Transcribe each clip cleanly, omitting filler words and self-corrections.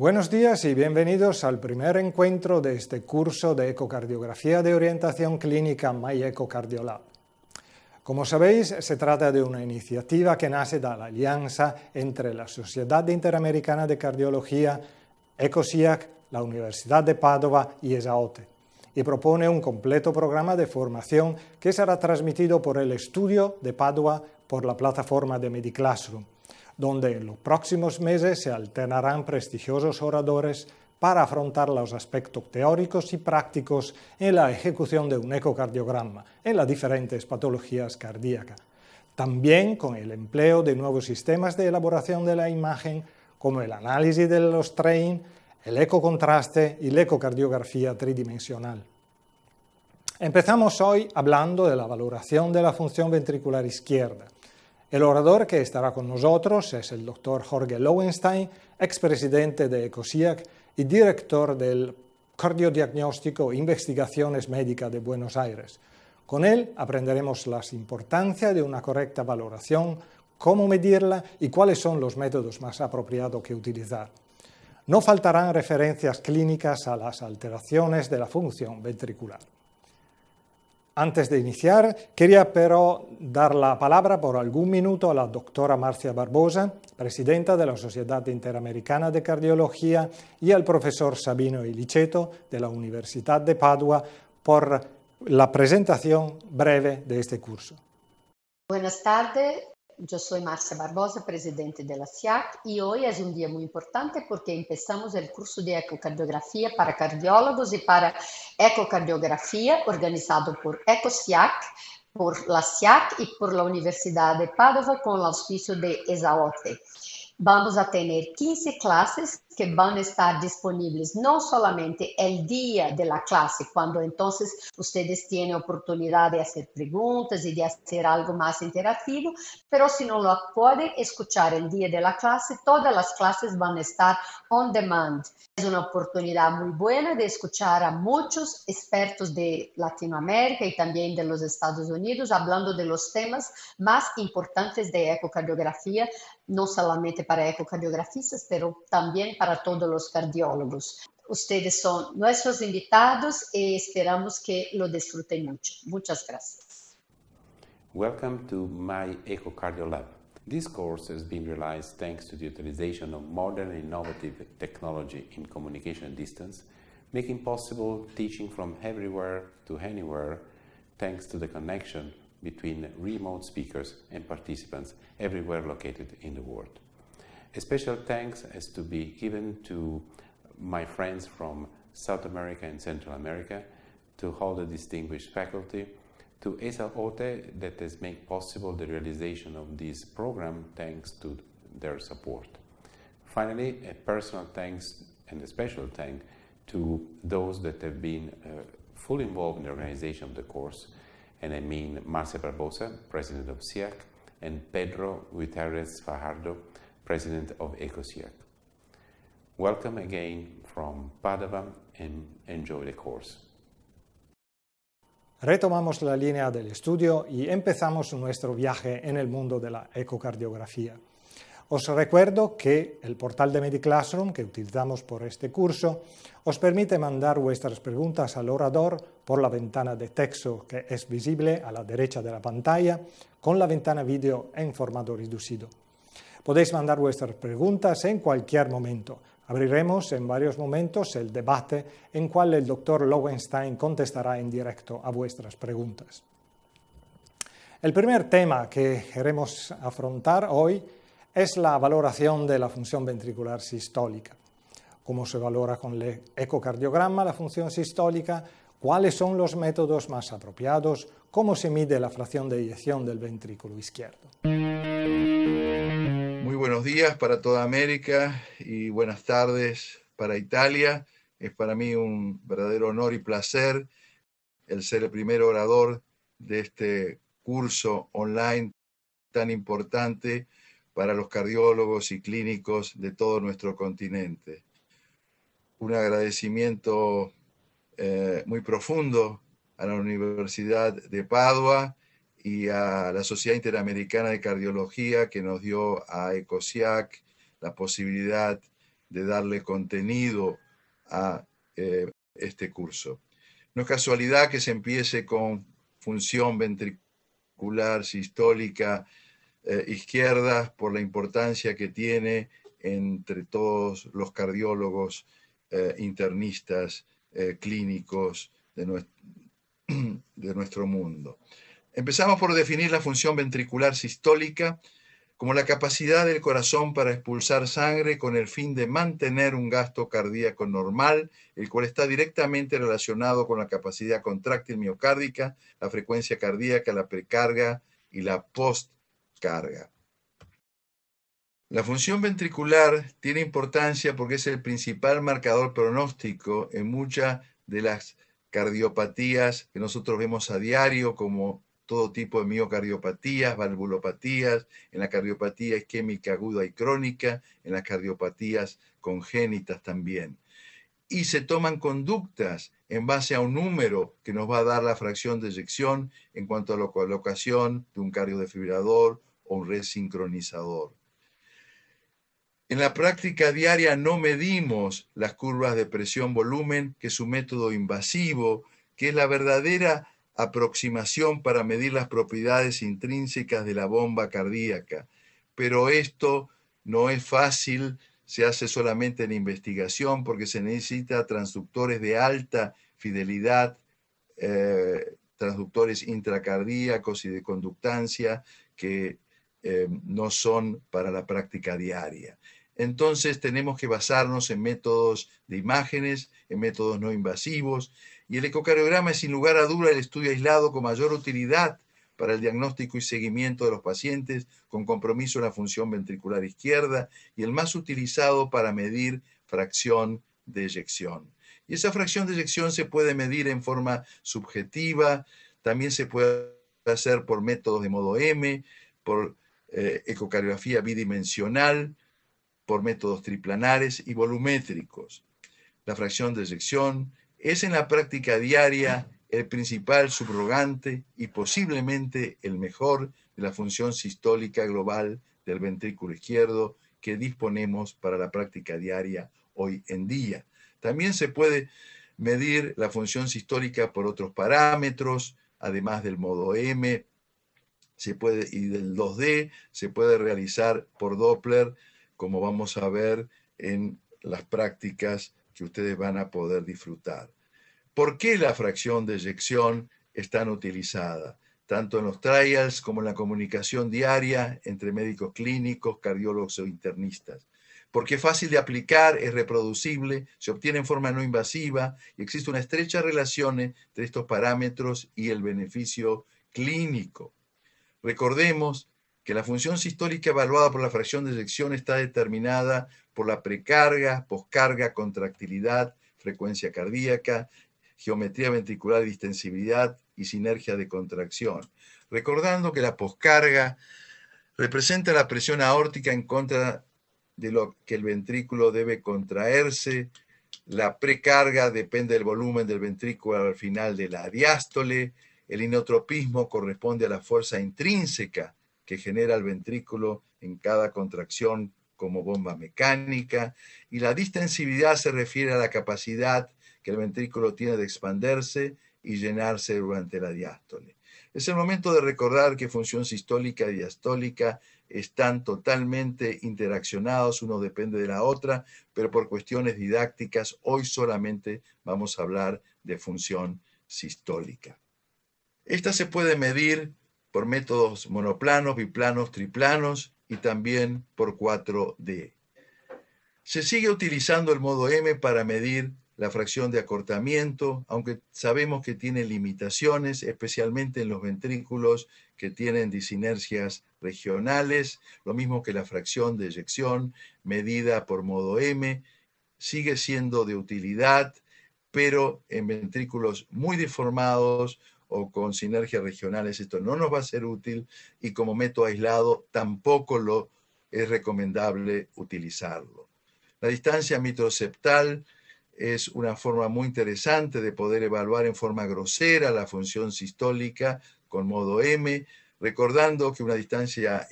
Buenos días y bienvenidos al primer encuentro de este curso de ecocardiografía de orientación clínica MyEcoCardiolab. Como sabéis, se trata de una iniciativa que nace de la alianza entre la Sociedad Interamericana de Cardiología, EcoSIAC, la Universidad de Padova y ESAOTE, y propone un completo programa de formación que será transmitido por el estudio de Padua por la plataforma de MediClassroom, donde en los próximos meses se alternarán prestigiosos oradores para afrontar los aspectos teóricos y prácticos en la ejecución de un ecocardiograma en las diferentes patologías cardíacas, también con el empleo de nuevos sistemas de elaboración de la imagen como el análisis de los TRAIN, el ecocontraste y la ecocardiografía tridimensional. Empezamos hoy hablando de la valoración de la función ventricular izquierda. El orador que estará con nosotros es el doctor Jorge Lowenstein, expresidente de EcoSIAC y director del Cardiodiagnóstico e Investigaciones Médicas de Buenos Aires. Con él aprenderemos la importancia de una correcta valoración, cómo medirla y cuáles son los métodos más apropiados que utilizar. No faltarán referencias clínicas a las alteraciones de la función ventricular. Antes de iniciar, quería pero dar la palabra por algún minuto a la doctora Marcia Barbosa, presidenta de la Sociedad Interamericana de Cardiología, y al profesor Sabino Iliceto de la Universidad de Padua por la presentación breve de este curso. Buenas tardes. Yo soy Marcia Barbosa, presidente de la SIAC, y hoy es un día muy importante porque empezamos el curso de ecocardiografía para cardiólogos y para ecocardiografía organizado por EcoSIAC, por la SIAC y por la Universidad de Padova con el auspicio de ESAOTE. Vamos a tener 15 clases que van a estar disponibles no solamente el día de la clase, cuando entonces ustedes tienen oportunidad de hacer preguntas y de hacer algo más interactivo, pero si no lo pueden escuchar el día de la clase, todas las clases van a estar on demand. Es una oportunidad muy buena de escuchar a muchos expertos de Latinoamérica y también de los Estados Unidos hablando de los temas más importantes de ecocardiografía, no solamente para ecocardiografistas, pero también para todos los cardiólogos. Ustedes son nuestros invitados y esperamos que lo disfruten mucho. Muchas gracias. Welcome to My EcoCardiolab. This course has been realized thanks to the utilization of modern and innovative technology in communication distance, making possible teaching from everywhere to anywhere thanks to the connection between remote speakers and participants everywhere located in the world. A special thanks has to be given to my friends from South America and Central America, to all the distinguished faculty, to ESAOTE that has made possible the realization of this program thanks to their support. Finally, a personal thanks and a special thank to those that have been fully involved in the organization of the course, and I mean Marcia Barbosa, President of SIAC, and Pedro Gutierrez Fajardo, President of EcoSIAC. Welcome again from Padova and enjoy the course. Retomamos la línea del estudio y empezamos nuestro viaje en el mundo de la ecocardiografía. Os recuerdo que el portal de MediClassroom que utilizamos por este curso os permite mandar vuestras preguntas al orador por la ventana de texto que es visible a la derecha de la pantalla con la ventana vídeo en formato reducido. Podéis mandar vuestras preguntas en cualquier momento. Abriremos en varios momentos el debate en cual el doctor Lowenstein contestará en directo a vuestras preguntas. El primer tema que queremos afrontar hoy es la valoración de la función ventricular sistólica. ¿Cómo se valora con el ecocardiograma la función sistólica? ¿Cuáles son los métodos más apropiados? ¿Cómo se mide la fracción de eyección del ventrículo izquierdo? Muy buenos días para toda América y buenas tardes para Italia. Es para mí un verdadero honor y placer el ser el primer orador de este curso online tan importante para los cardiólogos y clínicos de todo nuestro continente. Un agradecimiento muy profundo a la Universidad de Padua y a la Sociedad Interamericana de Cardiología que nos dio a EcoSIAC la posibilidad de darle contenido a este curso. No es casualidad que se empiece con función ventricular sistólica izquierda por la importancia que tiene entre todos los cardiólogos internistas clínicos de nuestro mundo. Empezamos por definir la función ventricular sistólica como la capacidad del corazón para expulsar sangre con el fin de mantener un gasto cardíaco normal, el cual está directamente relacionado con la capacidad contráctil miocárdica, la frecuencia cardíaca, la precarga y la postcarga. La función ventricular tiene importancia porque es el principal marcador pronóstico en muchas de las cardiopatías que nosotros vemos a diario, como todo tipo de miocardiopatías, valvulopatías, en la cardiopatía isquémica aguda y crónica, en las cardiopatías congénitas también. Y se toman conductas en base a un número que nos va a dar la fracción de eyección en cuanto a la colocación de un cardiodefibrilador o un resincronizador. En la práctica diaria no medimos las curvas de presión-volumen, que es un método invasivo, que es la verdadera aproximación para medir las propiedades intrínsecas de la bomba cardíaca. Pero esto no es fácil, se hace solamente en investigación porque se necesita transductores de alta fidelidad, transductores intracardíacos y de conductancia que no son para la práctica diaria. Entonces tenemos que basarnos en métodos de imágenes, en métodos no invasivos, y el ecocardiograma es sin lugar a duda el estudio aislado con mayor utilidad para el diagnóstico y seguimiento de los pacientes con compromiso en la función ventricular izquierda y el más utilizado para medir fracción de eyección. Y esa fracción de eyección se puede medir en forma subjetiva, también se puede hacer por métodos de modo M, por ecocardiografía bidimensional, por métodos triplanares y volumétricos. La fracción de eyección es en la práctica diaria el principal subrogante y posiblemente el mejor de la función sistólica global del ventrículo izquierdo que disponemos para la práctica diaria hoy en día. También se puede medir la función sistólica por otros parámetros, además del modo M, y del 2D, se puede realizar por Doppler, como vamos a ver en las prácticas que ustedes van a poder disfrutar. ¿Por qué la fracción de eyección es tan utilizada? Tanto en los trials como en la comunicación diaria entre médicos clínicos, cardiólogos o internistas. Porque es fácil de aplicar, es reproducible, se obtiene en forma no invasiva y existe una estrecha relación entre estos parámetros y el beneficio clínico. Recordemos que la función sistólica evaluada por la fracción de eyección está determinada por la precarga, poscarga, contractilidad, frecuencia cardíaca, geometría ventricular y distensibilidad y sinergia de contracción. Recordando que la poscarga representa la presión aórtica en contra de lo que el ventrículo debe contraerse, la precarga depende del volumen del ventrículo al final de la diástole, el inotropismo corresponde a la fuerza intrínseca que genera el ventrículo en cada contracción como bomba mecánica, y la distensibilidad se refiere a la capacidad que el ventrículo tiene de expandirse y llenarse durante la diástole. Es el momento de recordar que función sistólica y diastólica están totalmente interaccionados, uno depende de la otra, pero por cuestiones didácticas hoy solamente vamos a hablar de función sistólica. Esta se puede medir por métodos monoplanos, biplanos, triplanos y también por 4D. Se sigue utilizando el modo M para medir la fracción de acortamiento, aunque sabemos que tiene limitaciones, especialmente en los ventrículos que tienen disinergias regionales, lo mismo que la fracción de eyección medida por modo M, sigue siendo de utilidad, pero en ventrículos muy deformados o con sinergias regionales esto no nos va a ser útil y como método aislado tampoco es recomendable utilizarlo. La distancia mitroseptal es una forma muy interesante de poder evaluar en forma grosera la función sistólica con modo M, recordando que una distancia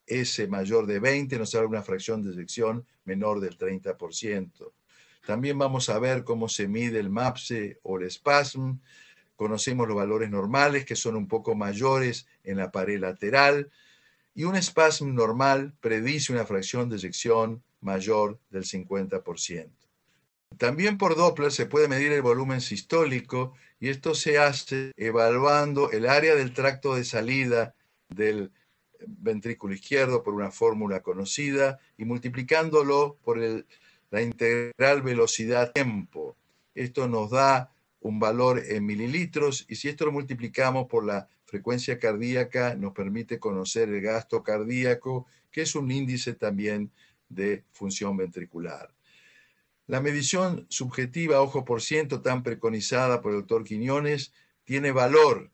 S mayor de 20, nos sale una fracción de eyección menor del 30%. También vamos a ver cómo se mide el MAPSE o el SPASM. Conocemos los valores normales, que son un poco mayores en la pared lateral, y un SPASM normal predice una fracción de eyección mayor del 50%. También por Doppler se puede medir el volumen sistólico, y esto se hace evaluando el área del tracto de salida del ventrículo izquierdo por una fórmula conocida y multiplicándolo por la integral velocidad-tiempo. Esto nos da un valor en mililitros, y si esto lo multiplicamos por la frecuencia cardíaca, nos permite conocer el gasto cardíaco, que es un índice también de función ventricular. La medición subjetiva ojo por ciento, tan preconizada por el doctor Quiñones, tiene valor,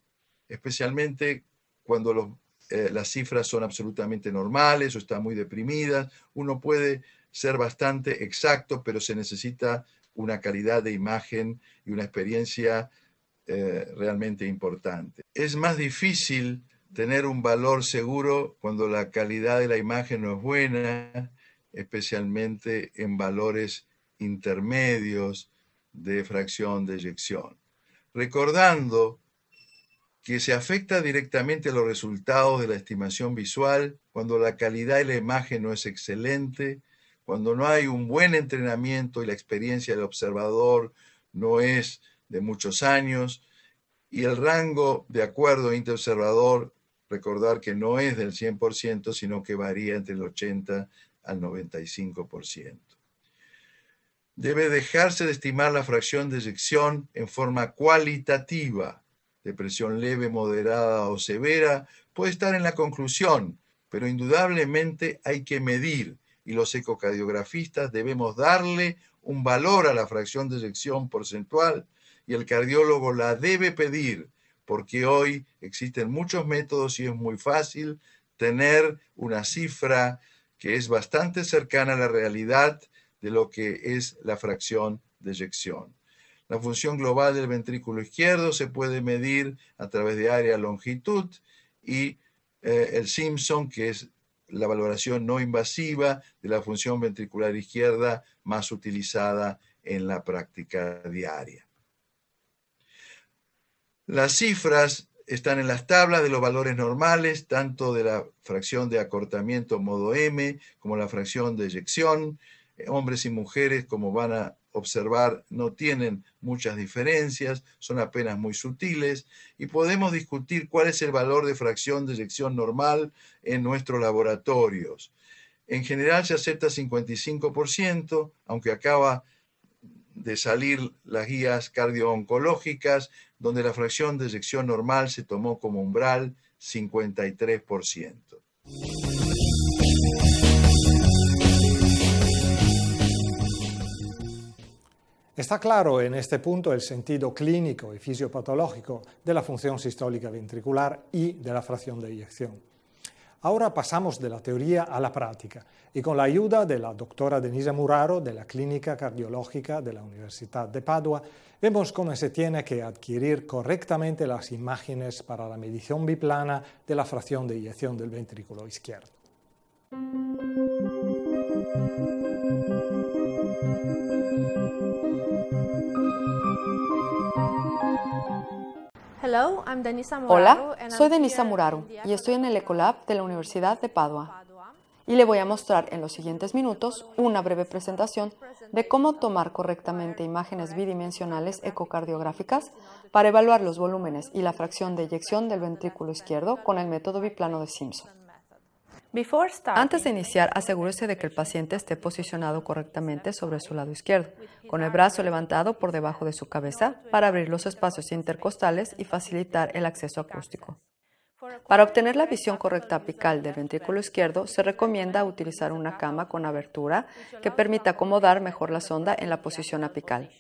especialmente cuando las cifras son absolutamente normales o están muy deprimidas. Uno puede ser bastante exacto, pero se necesita una calidad de imagen y una experiencia realmente importante. Es más difícil tener un valor seguro cuando la calidad de la imagen no es buena, especialmente en valores intermedios de fracción de eyección. Recordando que se afecta directamente a los resultados de la estimación visual cuando la calidad de la imagen no es excelente, cuando no hay un buen entrenamiento y la experiencia del observador no es de muchos años, y el rango de acuerdo interobservador, recordar que no es del 100%, sino que varía entre el 80 al 95%. Debe dejarse de estimar la fracción de eyección en forma cualitativa. Depresión leve, moderada o severa puede estar en la conclusión, pero indudablemente hay que medir, y los ecocardiografistas debemos darle un valor a la fracción de eyección porcentual, y el cardiólogo la debe pedir, porque hoy existen muchos métodos y es muy fácil tener una cifra que es bastante cercana a la realidad de lo que es la fracción de eyección. La función global del ventrículo izquierdo se puede medir a través de área-longitud, y el Simpson, que es la valoración no invasiva de la función ventricular izquierda más utilizada en la práctica diaria. Las cifras están en las tablas de los valores normales, tanto de la fracción de acortamiento modo M como la fracción de eyección. Hombres y mujeres, como van a observar, no tienen muchas diferencias, son apenas muy sutiles, y podemos discutir cuál es el valor de fracción de eyección normal en nuestros laboratorios. En general se acepta 55%, aunque acaba de salir las guías cardio-oncológicas, donde la fracción de eyección normal se tomó como umbral 53%. Está claro en este punto el sentido clínico y fisiopatológico de la función sistólica ventricular y de la fracción de eyección. Ahora pasamos de la teoría a la práctica, y con la ayuda de la doctora Denisa Muraro de la Clínica Cardiológica de la Universidad de Padua, vemos cómo se tiene que adquirir correctamente las imágenes para la medición biplana de la fracción de eyección del ventrículo izquierdo. Hola, soy Denisa Muraro y estoy en el Ecolab de la Universidad de Padua. Y le voy a mostrar en los siguientes minutos una breve presentación de cómo tomar correctamente imágenes bidimensionales ecocardiográficas para evaluar los volúmenes y la fracción de eyección del ventrículo izquierdo con el método biplano de Simpson. Antes de iniciar, asegúrese de que el paciente esté posicionado correctamente sobre su lado izquierdo, con el brazo levantado por debajo de su cabeza para abrir los espacios intercostales y facilitar el acceso acústico. Para obtener la visión correcta apical del ventrículo izquierdo, se recomienda utilizar una cama con abertura que permita acomodar mejor la sonda en la posición apical.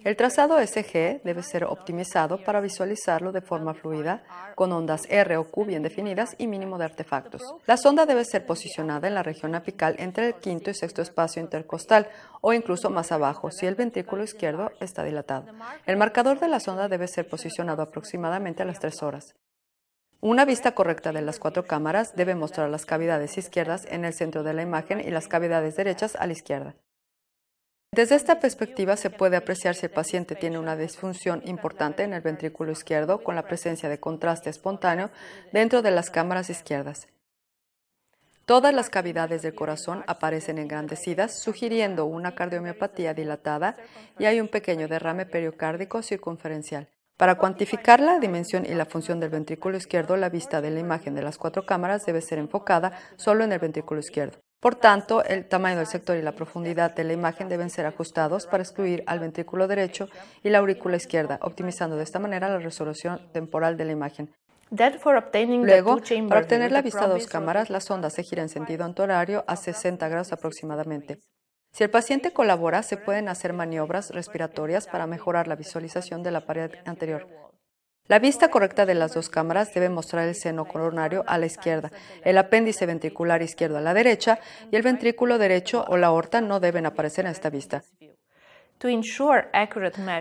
El trazado SG debe ser optimizado para visualizarlo de forma fluida, con ondas R o Q bien definidas y mínimo de artefactos. La sonda debe ser posicionada en la región apical entre el quinto y sexto espacio intercostal, o incluso más abajo si el ventrículo izquierdo está dilatado. El marcador de la sonda debe ser posicionado aproximadamente a las 3 horas. Una vista correcta de las 4 cámaras debe mostrar las cavidades izquierdas en el centro de la imagen y las cavidades derechas a la izquierda. Desde esta perspectiva se puede apreciar si el paciente tiene una disfunción importante en el ventrículo izquierdo con la presencia de contraste espontáneo dentro de las cámaras izquierdas. Todas las cavidades del corazón aparecen engrandecidas, sugiriendo una cardiomiopatía dilatada y hay un pequeño derrame periocárdico circunferencial. Para cuantificar la dimensión y la función del ventrículo izquierdo, la vista de la imagen de las 4 cámaras debe ser enfocada solo en el ventrículo izquierdo. Por tanto, el tamaño del sector y la profundidad de la imagen deben ser ajustados para excluir al ventrículo derecho y la aurícula izquierda, optimizando de esta manera la resolución temporal de la imagen. Luego, para obtener la vista de 2 cámaras, la sonda se gira en sentido antihorario a 60 grados aproximadamente. Si el paciente colabora, se pueden hacer maniobras respiratorias para mejorar la visualización de la pared anterior. La vista correcta de las 2 cámaras debe mostrar el seno coronario a la izquierda, el apéndice ventricular izquierdo a la derecha y el ventrículo derecho o la aorta no deben aparecer en esta vista.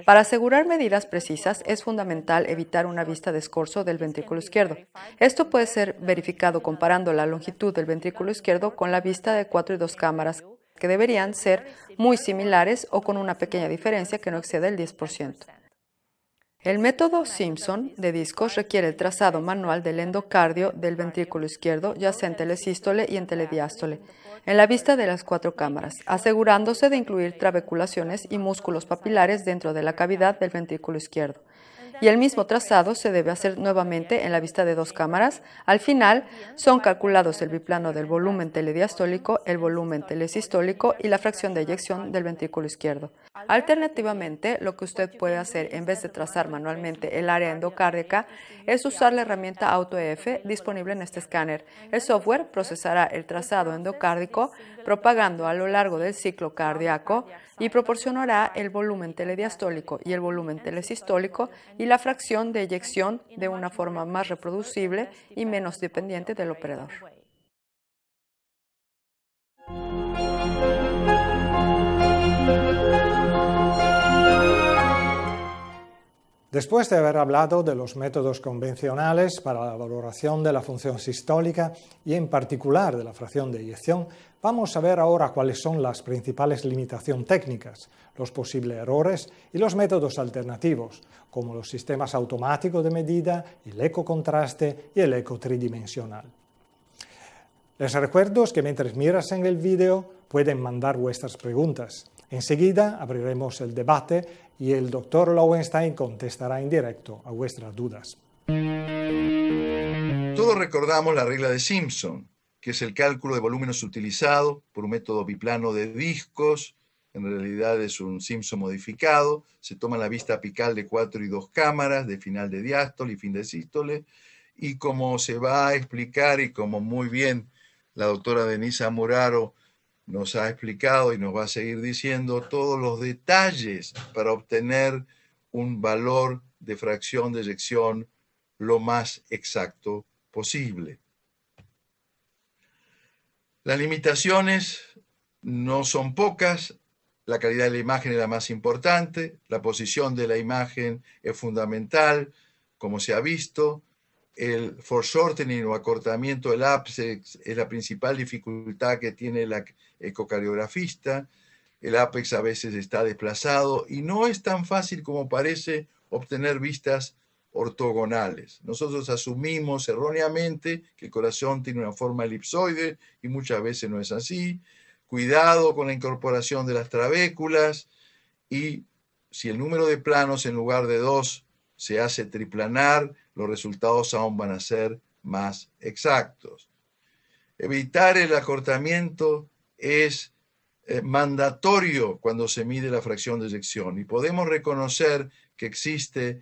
Para asegurar medidas precisas, es fundamental evitar una vista de escorzo del ventrículo izquierdo. Esto puede ser verificado comparando la longitud del ventrículo izquierdo con la vista de 4 y 2 cámaras, que deberían ser muy similares o con una pequeña diferencia que no excede el 10%. El método Simpson de discos requiere el trazado manual del endocardio del ventrículo izquierdo, ya sea en telesístole y en telediástole, en la vista de las 4 cámaras, asegurándose de incluir trabeculaciones y músculos papilares dentro de la cavidad del ventrículo izquierdo. Y el mismo trazado se debe hacer nuevamente en la vista de 2 cámaras. Al final, son calculados el biplano del volumen telediastólico, el volumen telesistólico y la fracción de eyección del ventrículo izquierdo. Alternativamente, lo que usted puede hacer en vez de trazar manualmente el área endocárdica es usar la herramienta AutoEF disponible en este escáner. El software procesará el trazado endocárdico propagando a lo largo del ciclo cardíaco y proporcionará el volumen telediastólico y el volumen telesistólico y la fracción de eyección de una forma más reproducible y menos dependiente del operador. Después de haber hablado de los métodos convencionales para la valoración de la función sistólica y en particular de la fracción de eyección, vamos a ver ahora cuáles son las principales limitaciones técnicas, los posibles errores y los métodos alternativos, como los sistemas automáticos de medida, el ecocontraste y el eco tridimensional. Les recuerdo que mientras miras en el vídeo pueden mandar vuestras preguntas. Enseguida abriremos el debate y el Dr. Lowenstein contestará en directo a vuestras dudas. Todos recordamos la regla de Simpson, que es el cálculo de volúmenes utilizado por un método biplano de discos. En realidad es un Simpson modificado. Se toma la vista apical de 4 y 2 cámaras, de final de diástole y fin de sístole. Y como se va a explicar y como muy bien la doctora Denise Amuraro nos ha explicado y nos va a seguir diciendo todos los detalles para obtener un valor de fracción de eyección lo más exacto posible. Las limitaciones no son pocas. La calidad de la imagen es la más importante. La posición de la imagen es fundamental, como se ha visto. El foreshortening o acortamiento del ápex es la principal dificultad que tiene el ecocardiografista. El ápex a veces está desplazado y no es tan fácil como parece obtener vistas ortogonales. Nosotros asumimos erróneamente que el corazón tiene una forma elipsoide y muchas veces no es así. Cuidado con la incorporación de las trabéculas y si el número de planos en lugar de 2 se hace triplanar, los resultados aún van a ser más exactos. Evitar el acortamiento es mandatorio cuando se mide la fracción de eyección y podemos reconocer que existe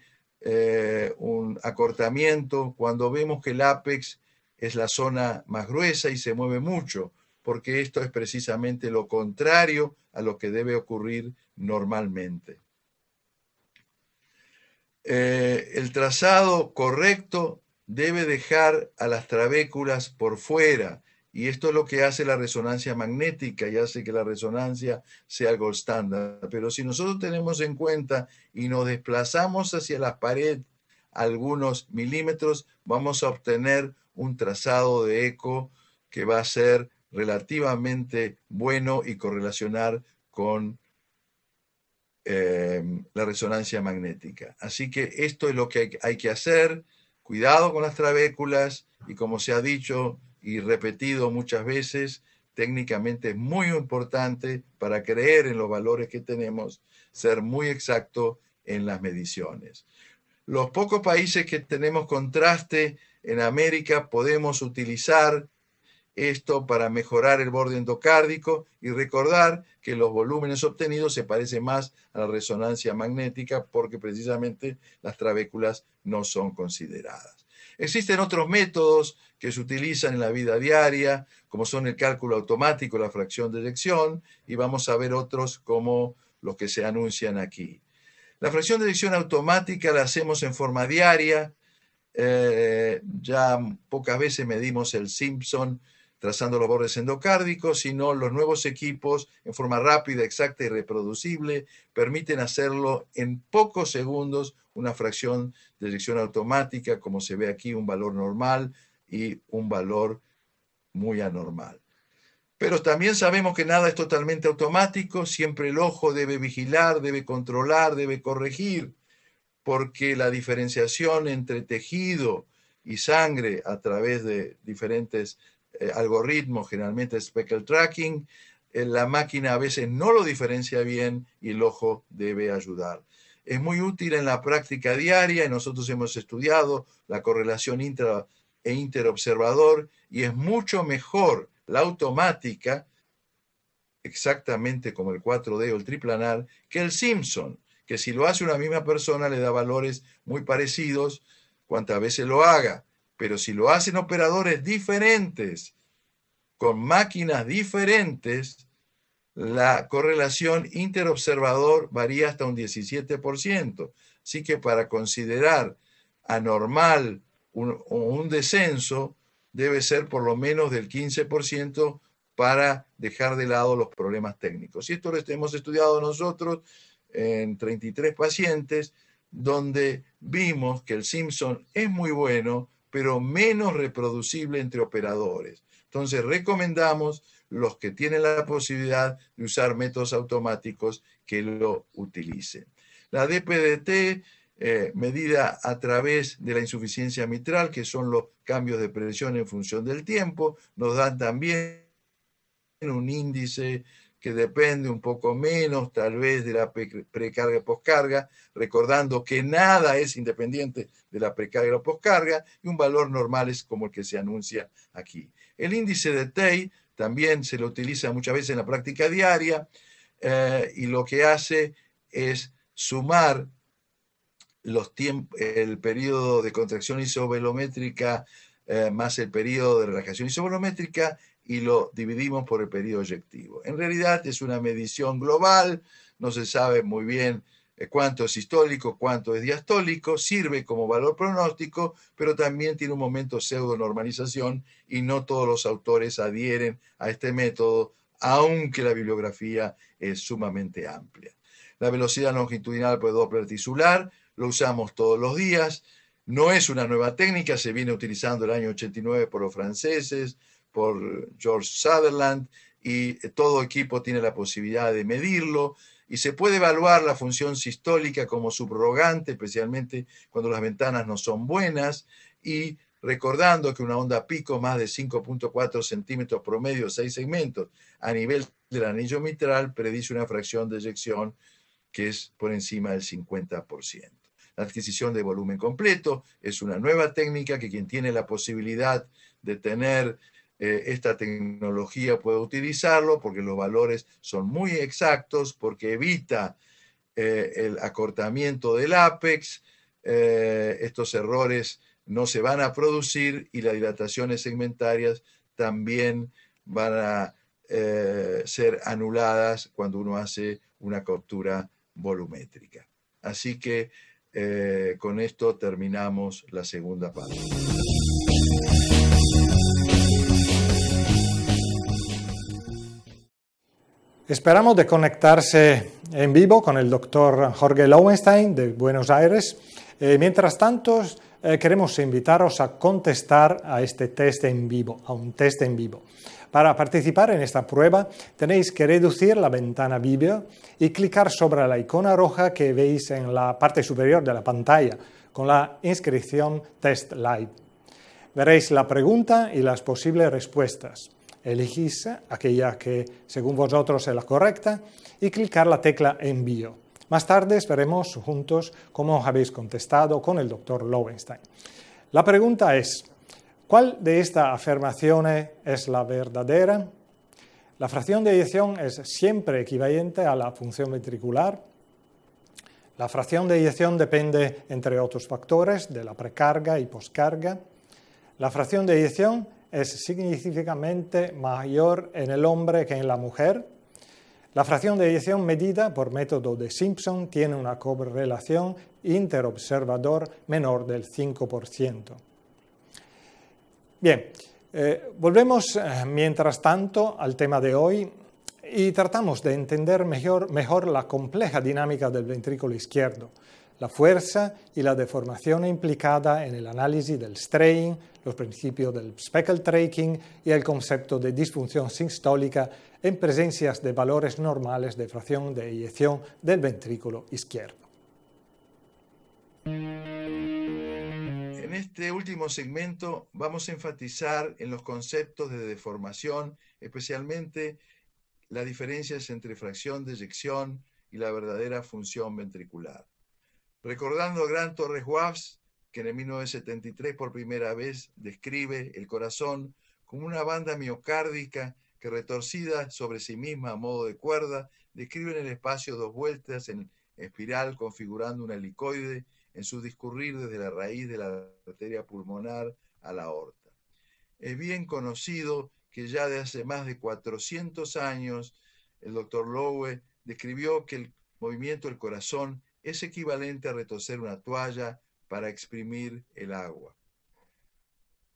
un acortamiento cuando vemos que el ápex es la zona más gruesa y se mueve mucho, porque esto es precisamente lo contrario a lo que debe ocurrir normalmente. El trazado correcto debe dejar a las trabéculas por fuera y esto es lo que hace la resonancia magnética y hace que la resonancia sea algo estándar. Pero si nosotros tenemos en cuenta y nos desplazamos hacia la pared algunos milímetros, vamos a obtener un trazado de eco que va a ser relativamente bueno y correlacionar con la resonancia magnética. Así que esto es lo que hay que hacer. Cuidado con las trabéculas y, como se ha dicho y repetido muchas veces, técnicamente es muy importante para creer en los valores que tenemos, ser muy exacto en las mediciones. Los pocos países que tenemos contraste en América podemos utilizar esto para mejorar el borde endocárdico y recordar que los volúmenes obtenidos se parecen más a la resonancia magnética porque precisamente las trabéculas no son consideradas. Existen otros métodos que se utilizan en la vida diaria, como son el cálculo automático, la fracción de eyección, y vamos a ver otros como los que se anuncian aquí. La fracción de eyección automática la hacemos en forma diaria. Ya pocas veces medimos el Simpson trazando los bordes endocárdicos, sino los nuevos equipos en forma rápida, exacta y reproducible permiten hacerlo en pocos segundos, una fracción de eyección automática, como se ve aquí, un valor normal y un valor muy anormal. Pero también sabemos que nada es totalmente automático, siempre el ojo debe vigilar, debe controlar, debe corregir, porque la diferenciación entre tejido y sangre a través de diferentes algoritmos, generalmente speckle tracking, la máquina a veces no lo diferencia bien y el ojo debe ayudar. Es muy útil en la práctica diaria y nosotros hemos estudiado la correlación intra e interobservador y es mucho mejor la automática, exactamente como el 4D o el triplanar, que el Simpson, que si lo hace una misma persona le da valores muy parecidos cuantas veces lo haga. Pero si lo hacen operadores diferentes, con máquinas diferentes, la correlación interobservador varía hasta un 17%. Así que para considerar anormal un descenso, debe ser por lo menos del 15% para dejar de lado los problemas técnicos. Y esto lo hemos estudiado nosotros en 33 pacientes, donde vimos que el Simpson es muy bueno, pero menos reproducible entre operadores. Entonces recomendamos los que tienen la posibilidad de usar métodos automáticos que lo utilicen. La DPDT, medida a través de la insuficiencia mitral, que son los cambios de presión en función del tiempo, nos dan también un índice que depende un poco menos tal vez de la precarga y poscarga, recordando que nada es independiente de la precarga y la poscarga, y un valor normal es como el que se anuncia aquí. El índice de TEI también se lo utiliza muchas veces en la práctica diaria, y lo que hace es sumar el periodo de contracción isovelométrica más el periodo de relajación isovelométrica y lo dividimos por el periodo eyectivo. En realidad es una medición global, no se sabe muy bien cuánto es sistólico, cuánto es diastólico, sirve como valor pronóstico, pero también tiene un momento pseudo-normalización y no todos los autores adhieren a este método, aunque la bibliografía es sumamente amplia. La velocidad longitudinal por Doppler tisular lo usamos todos los días, no es una nueva técnica, se viene utilizando el año 89 por los franceses, por George Sutherland, y todo equipo tiene la posibilidad de medirlo, y se puede evaluar la función sistólica como subrogante, especialmente cuando las ventanas no son buenas, y recordando que una onda pico más de 5.4 centímetros promedio, 6 segmentos, a nivel del anillo mitral, predice una fracción de eyección que es por encima del 50%. La adquisición de volumen completo es una nueva técnica que quien tiene la posibilidad de tener esta tecnología puede utilizarlo porque los valores son muy exactos, porque evita el acortamiento del ápex, estos errores no se van a producir y las dilataciones segmentarias también van a ser anuladas cuando uno hace una captura volumétrica. Así que con esto terminamos la segunda parte. Esperamos de conectarse en vivo con el doctor Jorge Lowenstein de Buenos Aires. Mientras tanto, queremos invitaros a contestar a este test en vivo, a un test en vivo. Para participar en esta prueba tenéis que reducir la ventana vídeo y clicar sobre la icona roja que veis en la parte superior de la pantalla con la inscripción Test Live. Veréis la pregunta y las posibles respuestas. Elegís aquella que según vosotros es la correcta y clicar la tecla Envío. Más tarde veremos juntos cómo habéis contestado con el Dr. Lowenstein. La pregunta es: ¿cuál de estas afirmaciones es la verdadera? La fracción de eyección es siempre equivalente a la función ventricular. La fracción de eyección depende, entre otros factores, de la precarga y poscarga. La fracción de eyección es significativamente mayor en el hombre que en la mujer. La fracción de eyección medida por método de Simpson tiene una correlación interobservador menor del 5%. Bien, volvemos mientras tanto al tema de hoy y tratamos de entender mejor la compleja dinámica del ventrículo izquierdo, la fuerza y la deformación implicada en el análisis del straying, los principios del speckle tracking y el concepto de disfunción sistólica en presencias de valores normales de fracción de eyección del ventrículo izquierdo. En este último segmento vamos a enfatizar en los conceptos de deformación, especialmente las diferencias entre fracción de eyección y la verdadera función ventricular. Recordando a Grant Torres-Waffs, que en 1973 por primera vez describe el corazón como una banda miocárdica que retorcida sobre sí misma a modo de cuerda, describe en el espacio dos vueltas en espiral configurando un helicoide en su discurrir desde la raíz de la arteria pulmonar a la aorta. Es bien conocido que ya de hace más de 400 años el Dr. Lowe describió que el movimiento del corazón es equivalente a retorcer una toalla para exprimir el agua.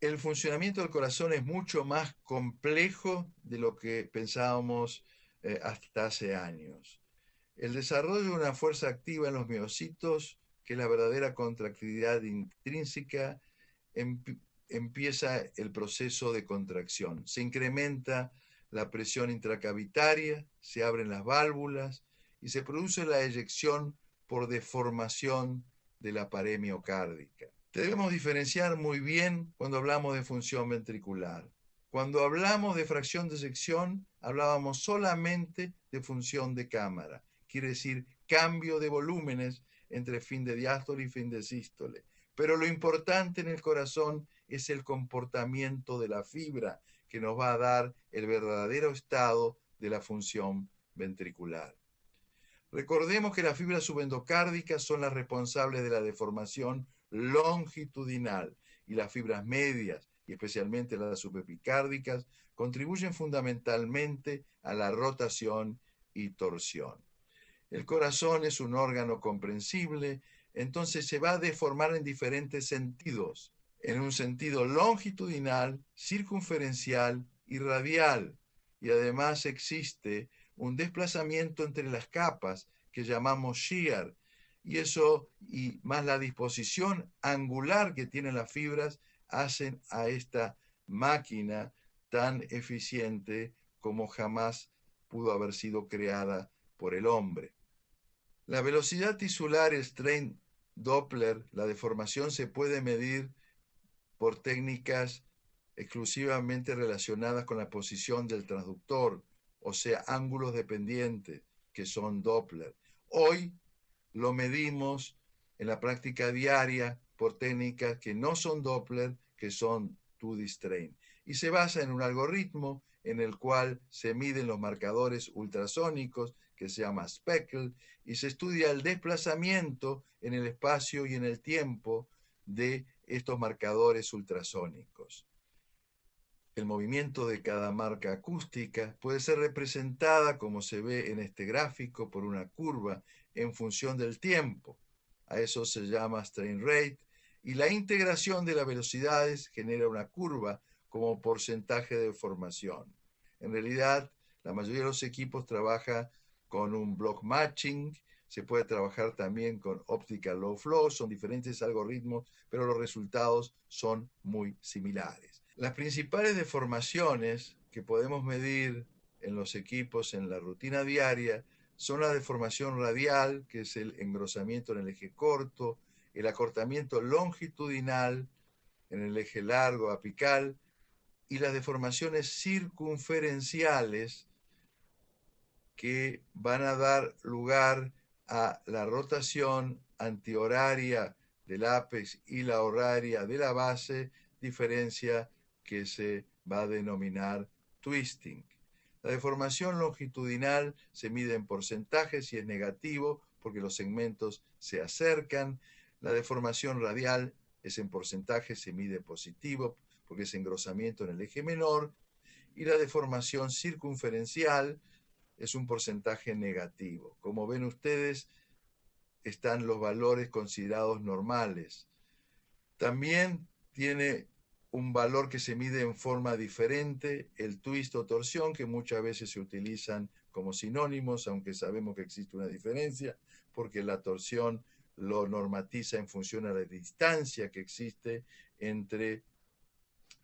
El funcionamiento del corazón es mucho más complejo de lo que pensábamos hasta hace años. El desarrollo de una fuerza activa en los miocitos, que es la verdadera contractilidad intrínseca, empieza el proceso de contracción. Se incrementa la presión intracavitaria, se abren las válvulas y se produce la eyección por deformación de la pared miocárdica. Debemos diferenciar muy bien cuando hablamos de función ventricular. Cuando hablamos de fracción de eyección, hablábamos solamente de función de cámara, quiere decir cambio de volúmenes entre fin de diástole y fin de sístole. Pero lo importante en el corazón es el comportamiento de la fibra que nos va a dar el verdadero estado de la función ventricular. Recordemos que las fibras subendocárdicas son las responsables de la deformación longitudinal y las fibras medias, y especialmente las subepicárdicas, contribuyen fundamentalmente a la rotación y torsión. El corazón es un órgano comprensible, entonces se va a deformar en diferentes sentidos, en un sentido longitudinal, circunferencial y radial, y además existe un desplazamiento entre las capas que llamamos shear, y eso y más la disposición angular que tienen las fibras hacen a esta máquina tan eficiente como jamás pudo haber sido creada por el hombre. La velocidad tisular, el strain Doppler, la deformación se puede medir por técnicas exclusivamente relacionadas con la posición del transductor, o sea, ángulos dependientes, que son Doppler. Hoy lo medimos en la práctica diaria por técnicas que no son Doppler, que son 2D strain. Y se basa en un algoritmo en el cual se miden los marcadores ultrasónicos, que se llama speckle, y se estudia el desplazamiento en el espacio y en el tiempo de estos marcadores ultrasónicos. El movimiento de cada marca acústica puede ser representada, como se ve en este gráfico, por una curva en función del tiempo. A eso se llama strain rate, y la integración de las velocidades genera una curva como porcentaje de deformación. En realidad, la mayoría de los equipos trabaja con un block matching, se puede trabajar también con Optical Low Flow, son diferentes algoritmos, pero los resultados son muy similares. Las principales deformaciones que podemos medir en los equipos en la rutina diaria son la deformación radial, que es el engrosamiento en el eje corto, el acortamiento longitudinal en el eje largo apical y las deformaciones circunferenciales que van a dar lugar a la rotación antihoraria del ápex y la horaria de la base, diferencia que se va a denominar twisting. La deformación longitudinal se mide en porcentajes y es negativo porque los segmentos se acercan. La deformación radial es en porcentajes, se mide positivo porque es engrosamiento en el eje menor. Y la deformación circunferencial es un porcentaje negativo. Como ven ustedes, están los valores considerados normales. También tiene un valor que se mide en forma diferente, el twist o torsión, que muchas veces se utilizan como sinónimos, aunque sabemos que existe una diferencia, porque la torsión lo normatiza en función a la distancia que existe entre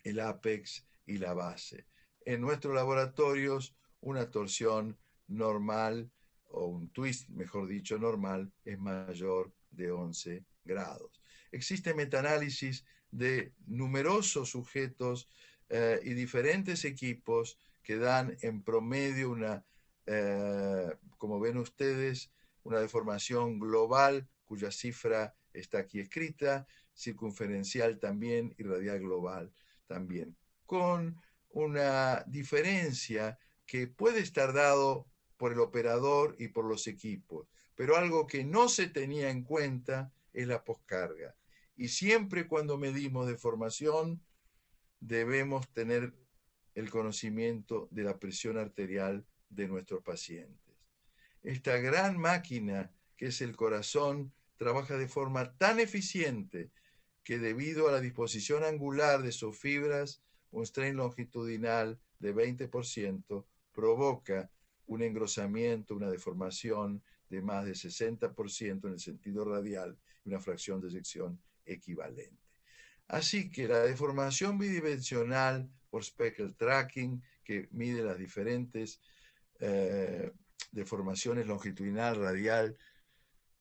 el ápex y la base. En nuestros laboratorios, una torsión normal, o un twist, mejor dicho, normal, es mayor de 11 grados. Existe metaanálisis de numerosos sujetos y diferentes equipos que dan en promedio como ven ustedes, una deformación global cuya cifra está aquí escrita, circunferencial también y radial global también, con una diferencia que puede estar dado por el operador y por los equipos, pero algo que no se tenía en cuenta es la poscarga. Y siempre cuando medimos deformación debemos tener el conocimiento de la presión arterial de nuestros pacientes. Esta gran máquina que es el corazón trabaja de forma tan eficiente que debido a la disposición angular de sus fibras, un strain longitudinal de 20% provoca un engrosamiento, una deformación de más de 60% en el sentido radial y una fracción de eyección equivalente. Así que la deformación bidimensional por speckle tracking, que mide las diferentes deformaciones longitudinal, radial,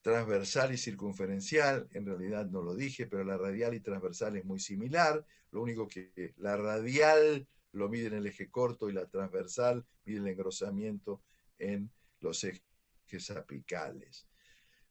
transversal y circunferencial, en realidad no lo dije, pero la radial y transversal es muy similar, lo único que la radial lo mide en el eje corto y la transversal mide el engrosamiento en los ejes apicales.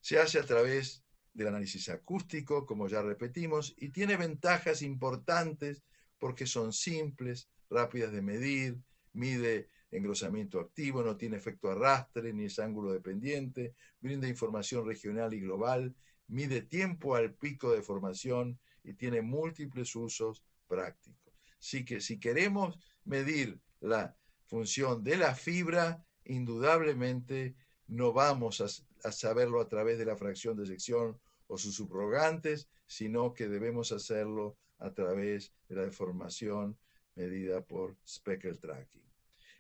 Se hace a través del análisis acústico, como ya repetimos, y tiene ventajas importantes porque son simples, rápidas de medir, mide engrosamiento activo, no tiene efecto arrastre ni es ángulo dependiente, brinda información regional y global, mide tiempo al pico de formación y tiene múltiples usos prácticos. Así que si queremos medir la función de la fibra, indudablemente no vamos a saberlo a través de la fracción de eyección o sus subrogantes, sino que debemos hacerlo a través de la deformación medida por speckle tracking.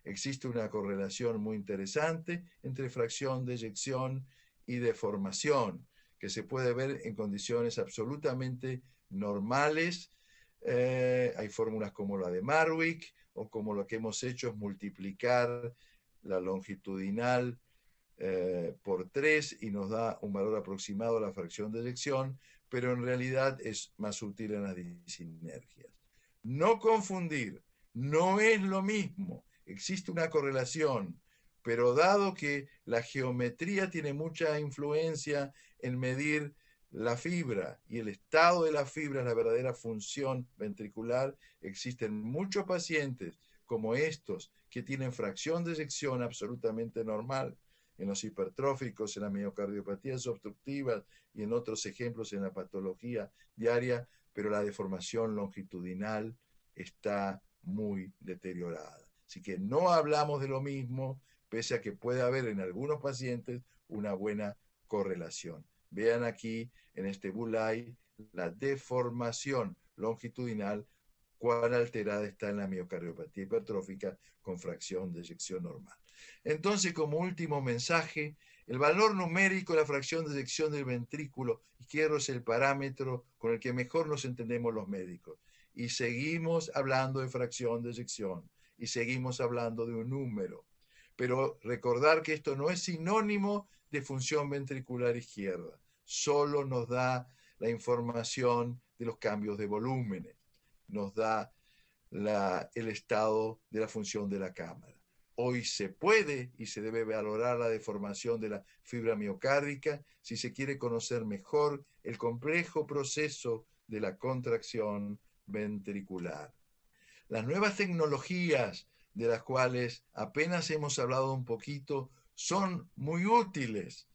Existe una correlación muy interesante entre fracción de eyección y deformación, que se puede ver en condiciones absolutamente normales. Hay fórmulas como la de Marwick, o como lo que hemos hecho es multiplicar la longitudinal por 3 y nos da un valor aproximado a la fracción de eyección, pero en realidad es más útil en las disinergias. No confundir, no es lo mismo. Existe una correlación, pero dado que la geometría tiene mucha influencia en medir la fibra y el estado de la fibra es la verdadera función ventricular, existen muchos pacientes como estos que tienen fracción de eyección absolutamente normal en los hipertróficos, en las miocardiopatías obstructivas y en otros ejemplos en la patología diaria, pero la deformación longitudinal está muy deteriorada. Así que no hablamos de lo mismo, pese a que puede haber en algunos pacientes una buena correlación. Vean aquí en este bullseye la deformación longitudinal, cuán alterada está en la miocardiopatía hipertrófica con fracción de eyección normal. Entonces, como último mensaje, El valor numérico de la fracción de eyección del ventrículo izquierdo es el parámetro con el que mejor nos entendemos los médicos. Y seguimos hablando de fracción de eyección y seguimos hablando de un número. Pero recordar que esto no es sinónimo de función ventricular izquierda. Solo nos da la información de los cambios de volúmenes. Nos da el estado de la función de la cámara. Hoy se puede y se debe valorar la deformación de la fibra miocárdica si se quiere conocer mejor el complejo proceso de la contracción ventricular. Las nuevas tecnologías, de las cuales apenas hemos hablado un poquito, son muy útiles.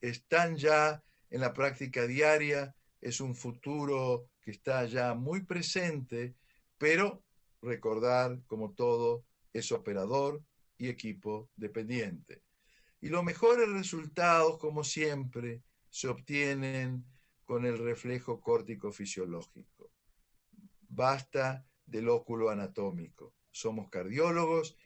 Están ya en la práctica diaria, es un futuro que está ya muy presente, pero recordar, como todo, es operador y equipo dependiente. Y los mejores resultados, como siempre, se obtienen con el reflejo córtico fisiológico. Basta del óculo anatómico. Somos cardiólogos,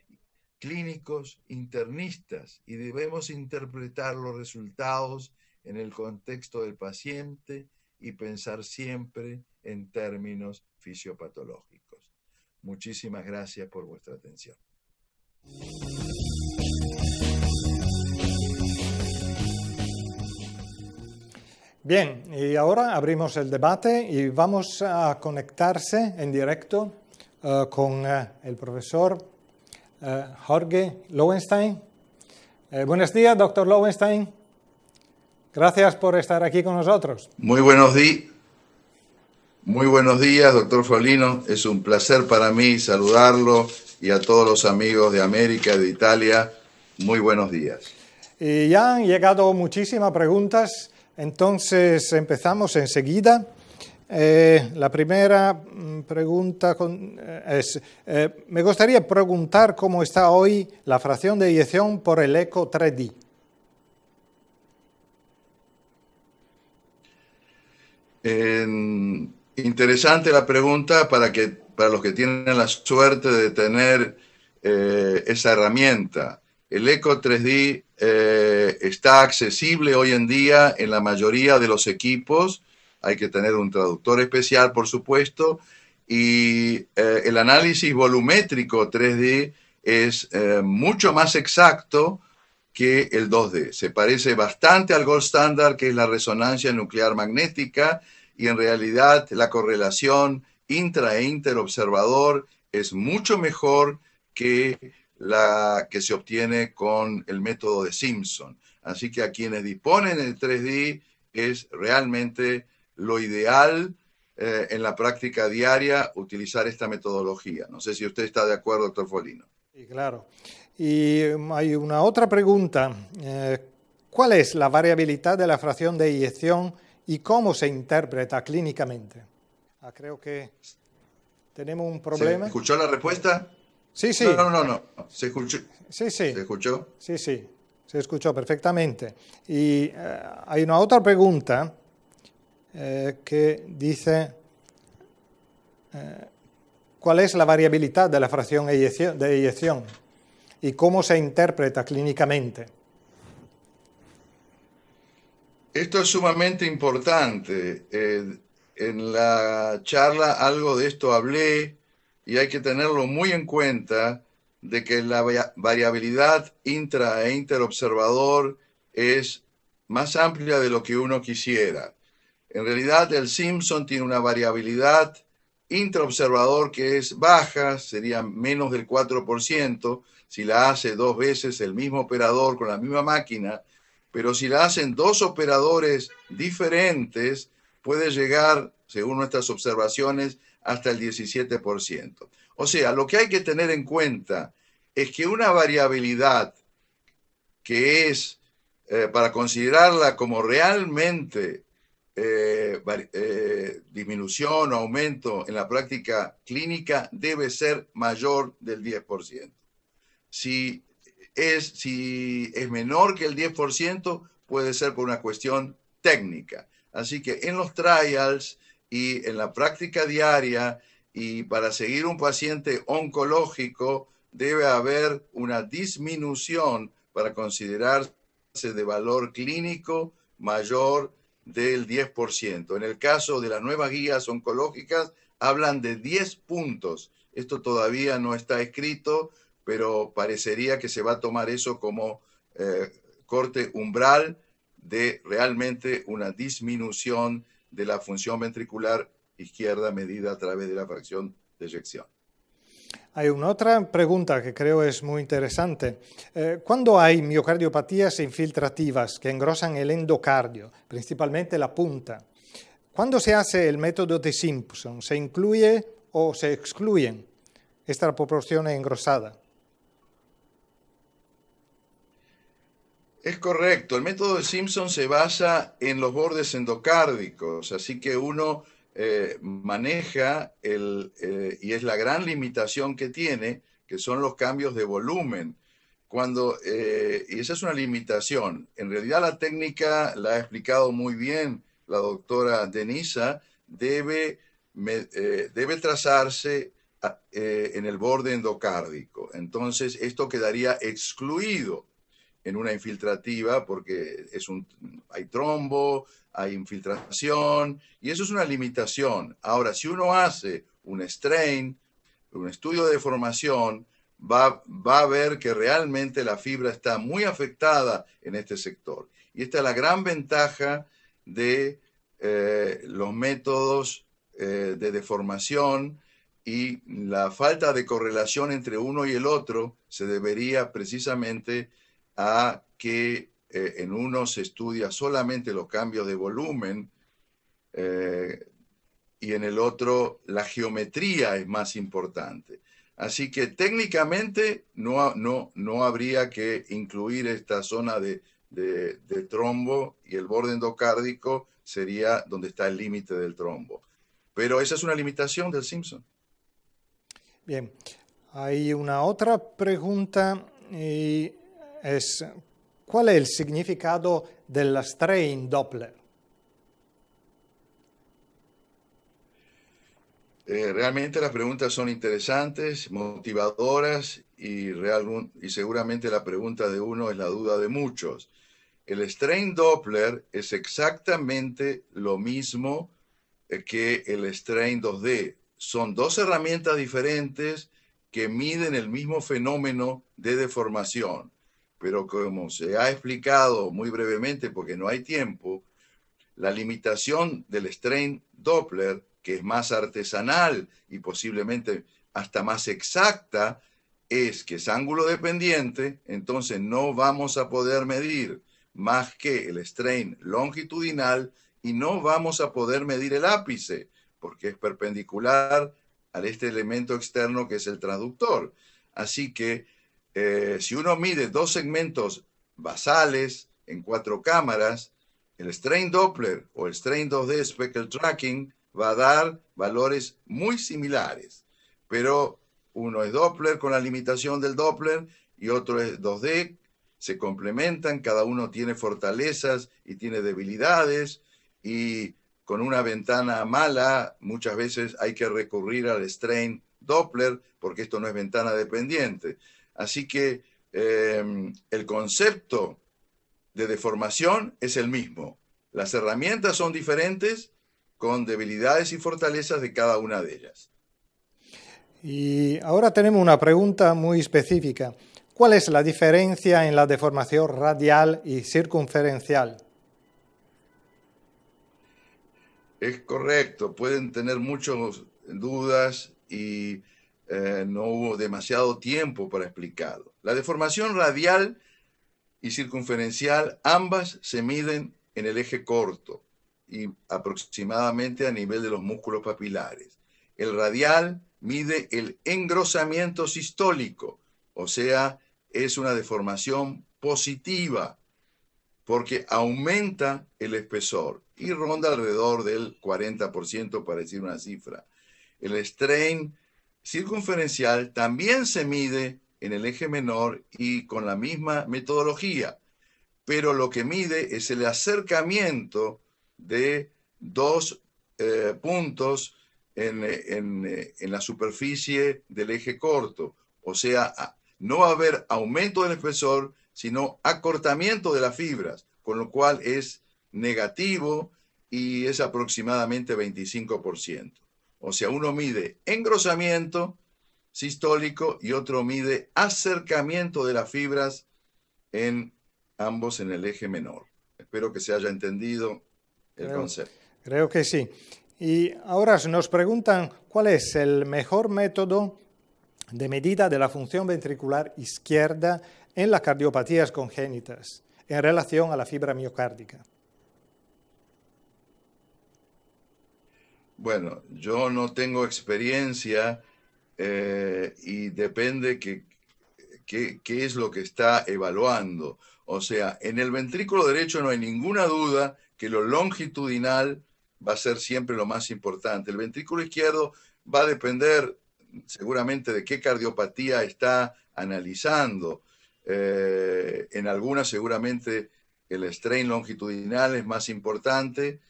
clínicos, internistas y debemos interpretar los resultados en el contexto del paciente y pensar siempre en términos fisiopatológicos. Muchísimas gracias por vuestra atención. Bien, y ahora abrimos el debate y vamos a conectarse en directo con el profesor Jorge Lowenstein. Buenos días, doctor Lowenstein. Gracias por estar aquí con nosotros. Muy buenos días, doctor Folino. Es un placer para mí saludarlo y a todos los amigos de América, de Italia. Muy buenos días. Y ya han llegado muchísimas preguntas. Entonces empezamos enseguida. La primera pregunta es, me gustaría preguntar cómo está hoy la fracción de eyección por el eco 3D. Interesante la pregunta para los que tienen la suerte de tener esa herramienta. El eco 3D está accesible hoy en día en la mayoría de los equipos. Hay que tener un traductor especial, por supuesto, y el análisis volumétrico 3D es mucho más exacto que el 2D. Se parece bastante al gold standard, que es la resonancia nuclear magnética, y en realidad la correlación intra e interobservador es mucho mejor que la que se obtiene con el método de Simpson. Así que a quienes disponen del 3D es realmente lo ideal en la práctica diaria utilizar esta metodología. No sé si usted está de acuerdo, doctor Folino. Sí, claro. Y hay una otra pregunta. ¿Cuál es la variabilidad de la fracción de eyección y cómo se interpreta clínicamente? Creo que tenemos un problema. ¿Se escuchó la respuesta? Sí, sí. No. ¿Se escuchó? Sí, sí. ¿Se escuchó? Sí, sí. Se escuchó perfectamente. Y hay una otra pregunta que dice, ¿cuál es la variabilidad de la fracción de eyección y cómo se interpreta clínicamente? Esto es sumamente importante. En la charla algo de esto hablé y hay que tenerlo muy en cuenta de que la variabilidad intra e interobservador es más amplia de lo que uno quisiera. En realidad el Simpson tiene una variabilidad intraobservador que es baja, sería menos del 4%, si la hace 2 veces el mismo operador con la misma máquina, pero si la hacen 2 operadores diferentes, puede llegar, según nuestras observaciones, hasta el 17%. O sea, lo que hay que tener en cuenta es que una variabilidad que es, para considerarla como realmente disminución o aumento en la práctica clínica, debe ser mayor del 10%. Si es menor que el 10%, puede ser por una cuestión técnica. Así que en los trials y en la práctica diaria y para seguir un paciente oncológico, debe haber una disminución para considerar de valor clínico mayor del 10%. En el caso de las nuevas guías oncológicas, hablan de 10 puntos. Esto todavía no está escrito, pero parecería que se va a tomar eso como corte umbral de realmente una disminución de la función ventricular izquierda medida a través de la fracción de eyección. Hay una otra pregunta que creo es muy interesante. Cuando hay miocardiopatías infiltrativas que engrosan el endocardio, principalmente la punta, ¿cuándo se hace el método de Simpson? ¿Se incluye o se excluyen esta proporción engrosada? Es correcto. El método de Simpson se basa en los bordes endocárdicos, así que uno maneja, y es la gran limitación que tiene, que son los cambios de volumen. Y esa es una limitación. En realidad la técnica la ha explicado muy bien la doctora Denisa, debe trazarse en el borde endocárdico. Entonces esto quedaría excluido en una infiltrativa porque hay trombo, hay infiltración, y eso es una limitación. Ahora, si uno hace un strain, un estudio de deformación, va a ver que realmente la fibra está muy afectada en este sector. Y esta es la gran ventaja de los métodos de deformación, y la falta de correlación entre uno y el otro se debería precisamente a que en uno se estudia solamente los cambios de volumen y en el otro la geometría es más importante. Así que técnicamente no habría que incluir esta zona de trombo, y el borde endocárdico sería donde está el límite del trombo. Pero esa es una limitación del Simpson. Bien, hay una otra pregunta y es, ¿cuál es el significado del strain Doppler? Realmente las preguntas son interesantes, motivadoras, y seguramente la pregunta de uno es la duda de muchos. El strain Doppler es exactamente lo mismo que el strain 2D. Son dos herramientas diferentes que miden el mismo fenómeno de deformación. Pero como se ha explicado muy brevemente porque no hay tiempo, la limitación del strain Doppler, que es más artesanal y posiblemente hasta más exacta, es que es ángulo dependiente, entonces no vamos a poder medir más que el strain longitudinal y no vamos a poder medir el ápice, porque es perpendicular a este elemento externo que es el transductor. Así que si uno mide dos segmentos basales en 4 cámaras, el strain Doppler o el strain 2D speckle tracking va a dar valores muy similares, pero uno es Doppler con la limitación del Doppler y otro es 2D, se complementan, cada uno tiene fortalezas y tiene debilidades, y con una ventana mala muchas veces hay que recurrir al strain Doppler porque esto no es ventana dependiente. Así que el concepto de deformación es el mismo. Las herramientas son diferentes con debilidades y fortalezas de cada una de ellas. Y ahora tenemos una pregunta muy específica. ¿Cuál es la diferencia en la deformación radial y circunferencial? Es correcto, pueden tener muchas dudas y no hubo demasiado tiempo para explicarlo. La deformación radial y circunferencial, ambas se miden en el eje corto y aproximadamente a nivel de los músculos papilares. El radial mide el engrosamiento sistólico, o sea, es una deformación positiva porque aumenta el espesor y ronda alrededor del 40%, para decir una cifra. El strain circunferencial también se mide en el eje menor y con la misma metodología, pero lo que mide es el acercamiento de dos puntos en la superficie del eje corto. O sea, no va a haber aumento del espesor, sino acortamiento de las fibras, con lo cual es negativo y es aproximadamente 25%. O sea, uno mide engrosamiento sistólico y otro mide acercamiento de las fibras ambos en el eje menor. Espero que se haya entendido el concepto. Creo que sí. Y ahora nos preguntan cuál es el mejor método de medida de la función ventricular izquierda en las cardiopatías congénitas en relación a la fibra miocárdica. Bueno, yo no tengo experiencia y depende qué es lo que está evaluando. O sea, en el ventrículo derecho no hay ninguna duda que lo longitudinal va a ser siempre lo más importante. El ventrículo izquierdo va a depender seguramente de qué cardiopatía está analizando. En algunas seguramente el strain longitudinal es más importante.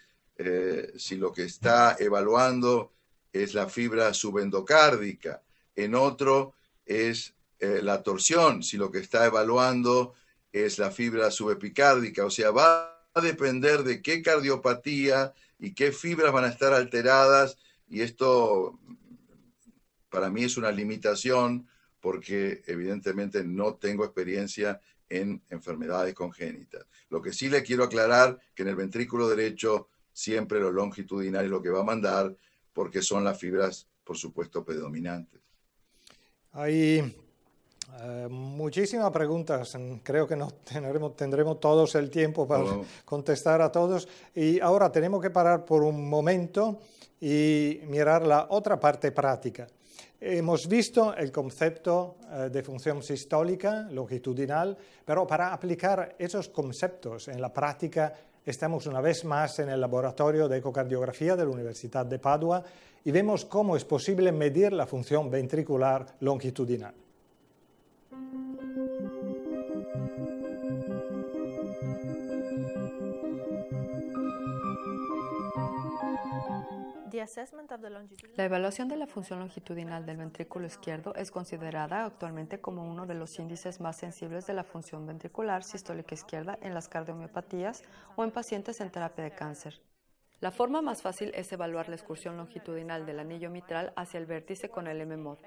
Si lo que está evaluando es la fibra subendocárdica. En otro es la torsión, si lo que está evaluando es la fibra subepicárdica. O sea, va a depender de qué cardiopatía y qué fibras van a estar alteradas, y esto para mí es una limitación porque evidentemente no tengo experiencia en enfermedades congénitas. Lo que sí le quiero aclarar que en el ventrículo derecho siempre lo longitudinal es lo que va a mandar, porque son las fibras, por supuesto, predominantes. Hay muchísimas preguntas. Creo que no tendremos todos el tiempo para contestar a todos. Y ahora tenemos que parar por un momento y mirar la otra parte práctica. Hemos visto el concepto de función sistólica longitudinal, pero para aplicar esos conceptos en la práctica estamos una vez más en el laboratorio de ecocardiografía de la Universidad de Padua y vemos cómo es posible medir la función ventricular longitudinal. La evaluación de la función longitudinal del ventrículo izquierdo es considerada actualmente como uno de los índices más sensibles de la función ventricular sistólica izquierda en las cardiomiopatías o en pacientes en terapia de cáncer. La forma más fácil es evaluar la excursión longitudinal del anillo mitral hacia el vértice con el M-MOD,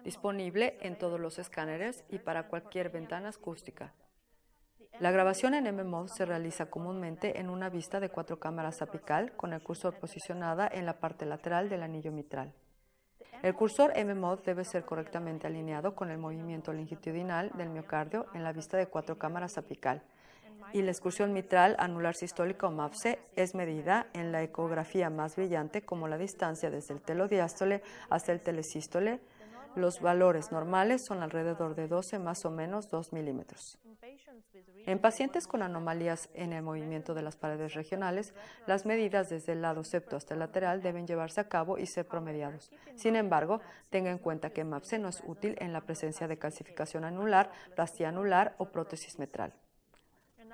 disponible en todos los escáneres y para cualquier ventana acústica. La grabación en M-MOD se realiza comúnmente en una vista de 4 cámaras apical con el cursor posicionada en la parte lateral del anillo mitral. El cursor M-MOD debe ser correctamente alineado con el movimiento longitudinal del miocardio en la vista de 4 cámaras apical, y la excursión mitral anular sistólica o MAPSE es medida en la ecografía más brillante como la distancia desde el telodiástole hasta el telesístole. Los valores normales son alrededor de 12 más o menos 2 milímetros. En pacientes con anomalías en el movimiento de las paredes regionales, las medidas desde el lado septo hasta el lateral deben llevarse a cabo y ser promediados. Sin embargo, tenga en cuenta que MAPSE no es útil en la presencia de calcificación anular, plastía anular o prótesis mitral.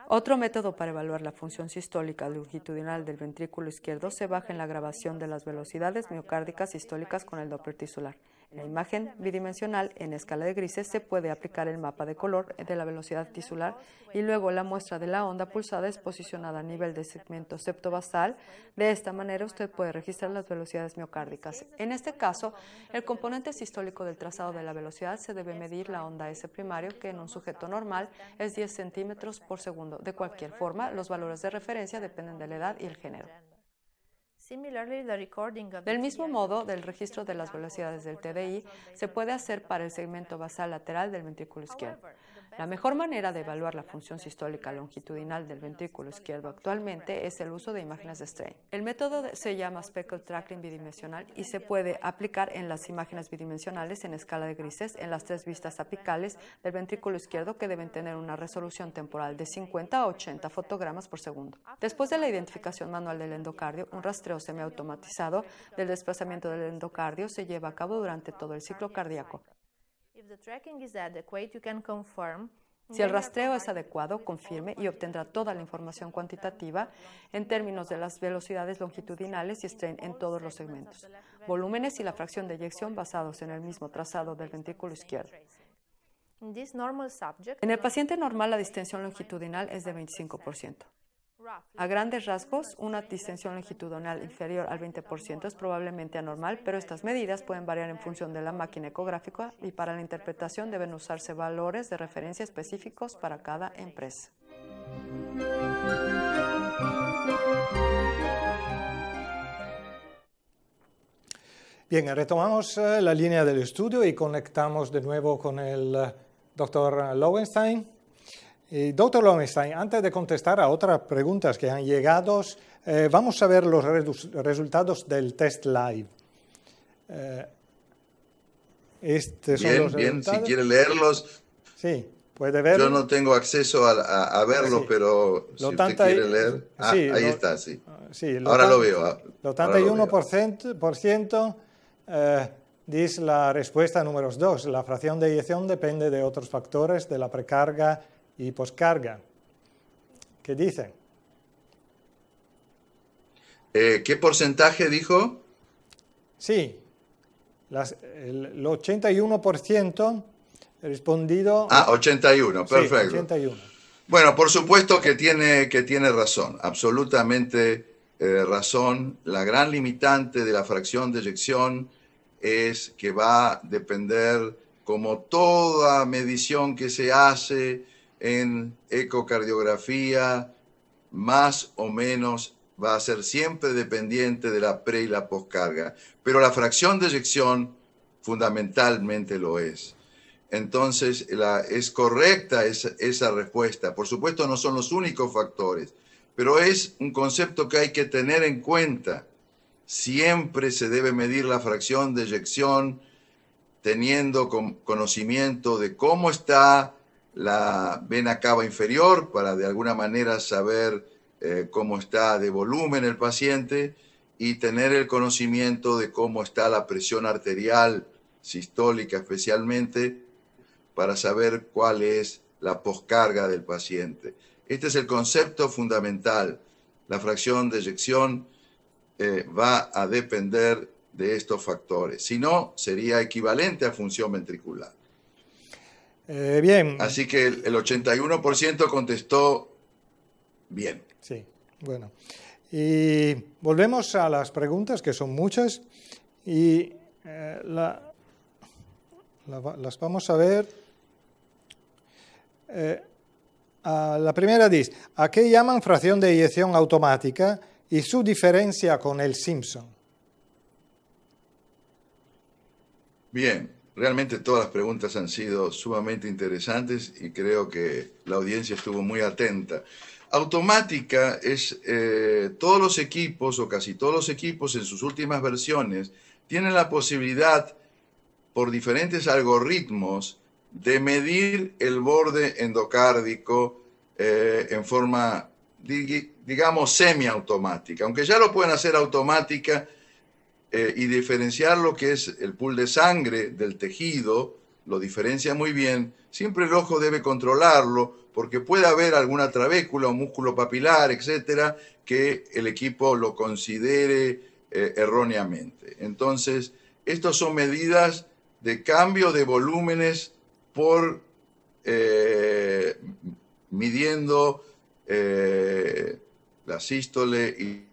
Otro método para evaluar la función sistólica longitudinal del ventrículo izquierdo se basa en la grabación de las velocidades miocárdicas sistólicas con el Doppler tisular. En la imagen bidimensional en escala de grises se puede aplicar el mapa de color de la velocidad tisular y luego la muestra de la onda pulsada es posicionada a nivel del segmento septobasal. De esta manera usted puede registrar las velocidades miocárdicas. En este caso, el componente sistólico del trazado de la velocidad se debe medir la onda S primario, que en un sujeto normal es 10 centímetros por segundo. De cualquier forma, los valores de referencia dependen de la edad y el género. Del mismo modo, del registro de las velocidades del TDI se puede hacer para el segmento basal lateral del ventrículo izquierdo. La mejor manera de evaluar la función sistólica longitudinal del ventrículo izquierdo actualmente es el uso de imágenes de strain. El método se llama Speckle Tracking bidimensional y se puede aplicar en las imágenes bidimensionales en escala de grises en las 3 vistas apicales del ventrículo izquierdo, que deben tener una resolución temporal de 50 a 80 fotogramas por segundo. Después de la identificación manual del endocardio, un rastreo semiautomatizado del desplazamiento del endocardio se lleva a cabo durante todo el ciclo cardíaco. Si el rastreo es adecuado, confirme y obtendrá toda la información cuantitativa en términos de las velocidades longitudinales y strain en todos los segmentos, volúmenes y la fracción de eyección basados en el mismo trazado del ventrículo izquierdo. En el paciente normal, la distensión longitudinal es de 25%. A grandes rasgos, una distensión longitudinal inferior al 20% es probablemente anormal, pero estas medidas pueden variar en función de la máquina ecográfica y para la interpretación deben usarse valores de referencia específicos para cada empresa. Bien, retomamos la línea del estudio y conectamos de nuevo con el doctor Lowenstein. Doctor Lowenstein, antes de contestar a otras preguntas que han llegado, vamos a ver los resultados del test live. Estos son los bien, resultados. Si quiere leerlos. Sí, puede verlos. Yo no tengo acceso a verlos, sí. Pero si usted quiere leer. Sí, ahí está, sí. Sí, ahora lo veo. El 81% dice la respuesta número 2. La fracción de eyección depende de otros factores de la precarga y poscarga. ¿Qué dicen? ¿Qué porcentaje dijo? Sí, el 81% respondido. 81, perfecto. Sí, 81. Bueno, por supuesto que tiene razón, absolutamente razón. La gran limitante de la fracción de eyección es que va a depender, como toda medición que se hace en ecocardiografía, más o menos va a ser siempre dependiente de la pre y la poscarga, pero la fracción de eyección fundamentalmente lo es. Entonces, es correcta esa respuesta. Por supuesto, no son los únicos factores, pero es un concepto que hay que tener en cuenta. Siempre se debe medir la fracción de eyección teniendo conocimiento de cómo está la vena cava inferior para de alguna manera saber cómo está de volumen el paciente y tener el conocimiento de cómo está la presión arterial sistólica especialmente para saber cuál es la poscarga del paciente. Este es el concepto fundamental. La fracción de eyección va a depender de estos factores. Si no, sería equivalente a función ventricular. Bien. Así que el 81% contestó bien. Sí, bueno. Y volvemos a las preguntas, que son muchas, y las vamos a ver. La primera dice, ¿a qué llaman fracción de eyección automática y su diferencia con el Simpson? Bien, realmente todas las preguntas han sido sumamente interesantes y creo que la audiencia estuvo muy atenta. Automática es todos los equipos o casi todos los equipos en sus últimas versiones tienen la posibilidad por diferentes algoritmos de medir el borde endocárdico en forma, digamos, semiautomática. Aunque ya lo pueden hacer automática y diferenciar lo que es el pool de sangre del tejido, lo diferencia muy bien. Siempre el ojo debe controlarlo porque puede haber alguna trabécula o músculo papilar, etcétera, que el equipo lo considere erróneamente. Entonces, estas son medidas de cambio de volúmenes por midiendo la sístole y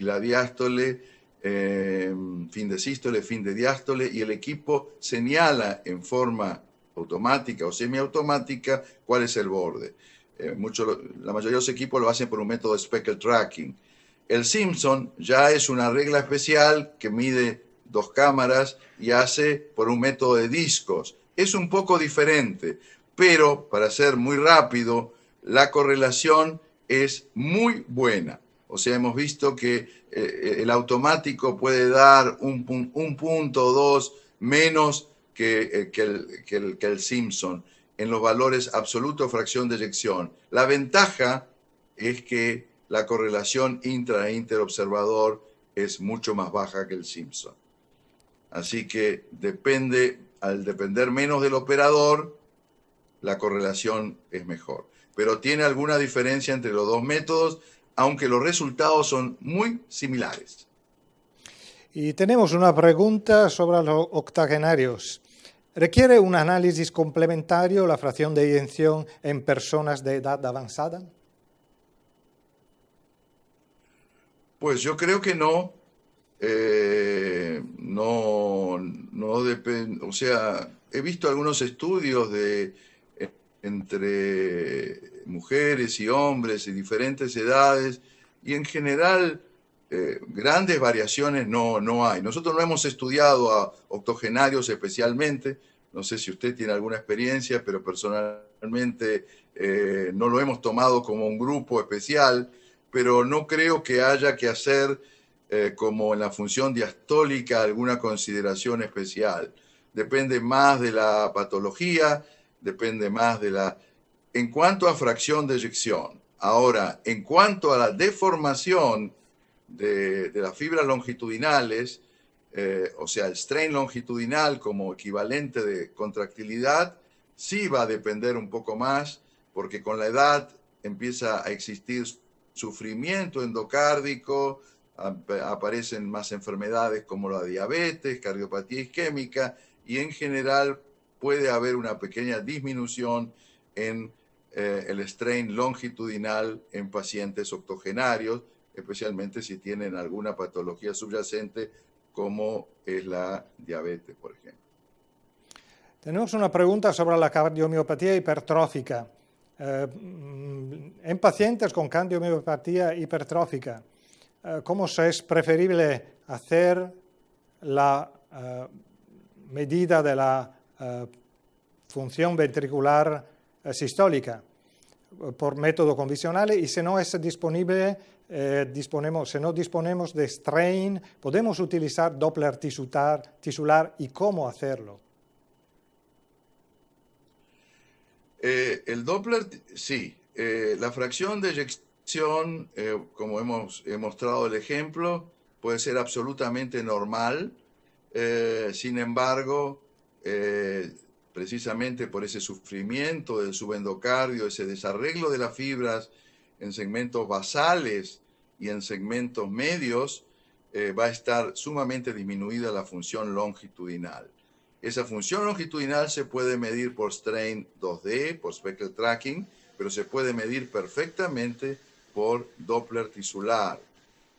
la diástole, fin de sístole, fin de diástole, y el equipo señala en forma automática o semiautomática cuál es el borde. La mayoría de los equipos lo hacen por un método de speckle tracking. El Simpson ya es una regla especial que mide 2 cámaras y hace por un método de discos. Es un poco diferente, pero para ser muy rápido, la correlación es muy buena. O sea, hemos visto que el automático puede dar un punto o 2 menos que el Simpson en los valores absolutos fracción de eyección. La ventaja es que la correlación intra e interobservador es mucho más baja que el Simpson. Así que al depender menos del operador, la correlación es mejor. Pero tiene alguna diferencia entre los dos métodos, aunque los resultados son muy similares. Y tenemos una pregunta sobre los octogenarios. ¿Requiere un análisis complementario la fracción de eyección en personas de edad avanzada? Pues yo creo que no. No depende, o sea, he visto algunos estudios entre mujeres y hombres y diferentes edades, y en general grandes variaciones no hay. Nosotros no hemos estudiado a octogenarios especialmente, no sé si usted tiene alguna experiencia, pero personalmente no lo hemos tomado como un grupo especial, pero no creo que haya que hacer como en la función diastólica alguna consideración especial. Depende más de la patología, depende más de la... En cuanto a fracción de eyección, ahora, en cuanto a la deformación de las fibras longitudinales, o sea, el strain longitudinal como equivalente de contractilidad, sí va a depender un poco más, porque con la edad empieza a existir sufrimiento endocárdico, aparecen más enfermedades como la diabetes, cardiopatía isquémica, y en general puede haber una pequeña disminución en el strain longitudinal en pacientes octogenarios, especialmente si tienen alguna patología subyacente como es la diabetes, por ejemplo. Tenemos una pregunta sobre la cardiomiopatía hipertrófica. En pacientes con cardiomiopatía hipertrófica, ¿cómo es preferible hacer la medida de la función ventricular sistólica por método convencional? Y si no es disponible, si no disponemos de strain, ¿podemos utilizar Doppler tisular y cómo hacerlo? El Doppler, sí. La fracción de eyección, como hemos mostrado el ejemplo, puede ser absolutamente normal. Sin embargo, precisamente por ese sufrimiento del subendocardio, ese desarreglo de las fibras en segmentos basales y en segmentos medios, va a estar sumamente disminuida la función longitudinal. Esa función longitudinal se puede medir por strain 2D, por spectral tracking, pero se puede medir perfectamente por Doppler tisular.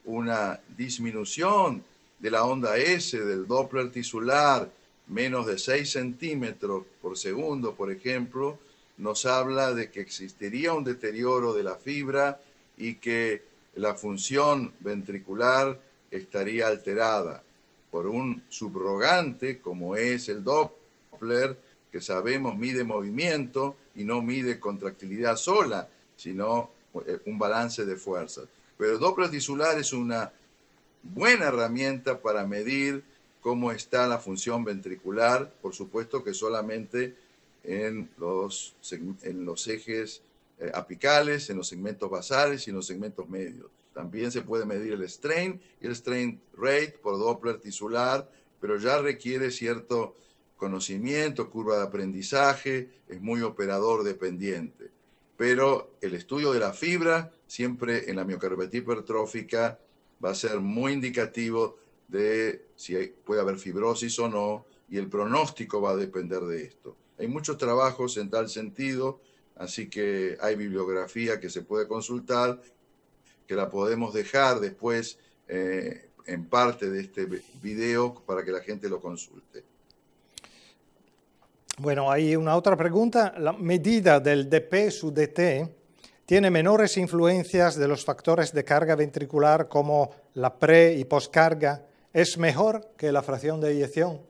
Una disminución de la onda S del Doppler tisular, menos de 6 centímetros por segundo, por ejemplo, nos habla de que existiría un deterioro de la fibra y que la función ventricular estaría alterada por un subrogante como es el Doppler, que sabemos mide movimiento y no mide contractilidad sola, sino un balance de fuerzas. Pero el Doppler tisular es una buena herramienta para medir cómo está la función ventricular, por supuesto que solamente en los ejes apicales, en los segmentos basales y en los segmentos medios. También se puede medir el strain y el strain rate por Doppler tisular, pero ya requiere cierto conocimiento, curva de aprendizaje, es muy operador dependiente. Pero el estudio de la fibra, siempre en la miocardiopatía hipertrófica, va a ser muy indicativo de si puede haber fibrosis o no, y el pronóstico va a depender de esto. Hay muchos trabajos en tal sentido, así que hay bibliografía que se puede consultar, que la podemos dejar después en parte de este video para que la gente lo consulte. Bueno, hay una otra pregunta. ¿La medida del dP su dt tiene menores influencias de los factores de carga ventricular como la pre- y postcarga? ¿Es mejor que la fracción de eyección?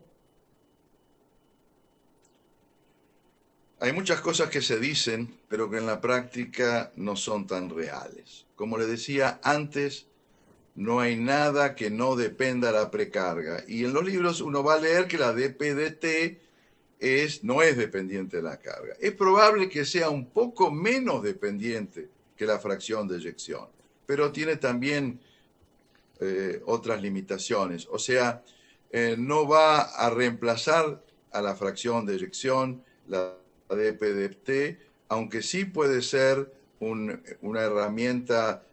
Hay muchas cosas que se dicen, pero que en la práctica no son tan reales. Como le decía antes, no hay nada que no dependa de la precarga. Y en los libros uno va a leer que la dP/dt no es dependiente de la carga. Es probable que sea un poco menos dependiente que la fracción de eyección, pero tiene también otras limitaciones. O sea, no va a reemplazar a la fracción de eyección la dP/dt, aunque sí puede ser una herramienta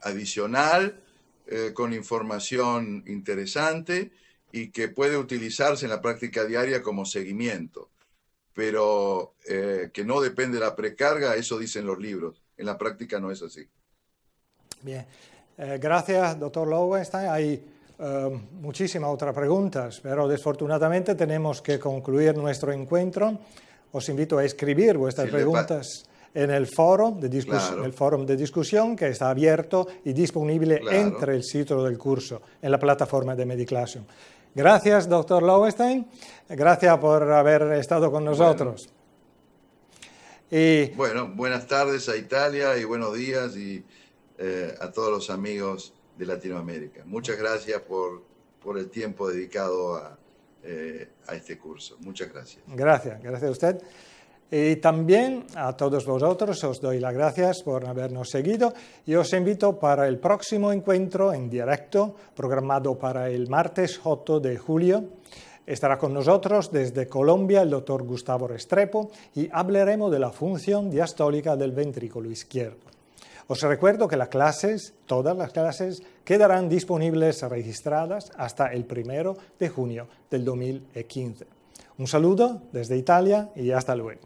adicional con información interesante y que puede utilizarse en la práctica diaria como seguimiento, pero que no depende de la precarga, eso dicen los libros. En la práctica no es así. Bien, gracias, doctor Lowenstein. Hay muchísimas otras preguntas, pero desfortunadamente tenemos que concluir nuestro encuentro. Os invito a escribir vuestras preguntas en el foro de discusión que está abierto y disponible entre el sitio del curso, en la plataforma de Mediclassroom. Gracias, doctor Lowenstein. Gracias por haber estado con nosotros. Bueno, buenas tardes a Italia y buenos días y a todos los amigos de Latinoamérica. Muchas gracias por el tiempo dedicado a este curso. Muchas gracias. Gracias a usted. Y también a todos vosotros os doy las gracias por habernos seguido y os invito para el próximo encuentro en directo, programado para el martes 8 de julio. Estará con nosotros desde Colombia el doctor Gustavo Restrepo y hablaremos de la función diastólica del ventrículo izquierdo. Os recuerdo que todas las clases, quedarán disponibles registradas hasta el 1 de junio del 2015. Un saludo desde Italia y hasta luego.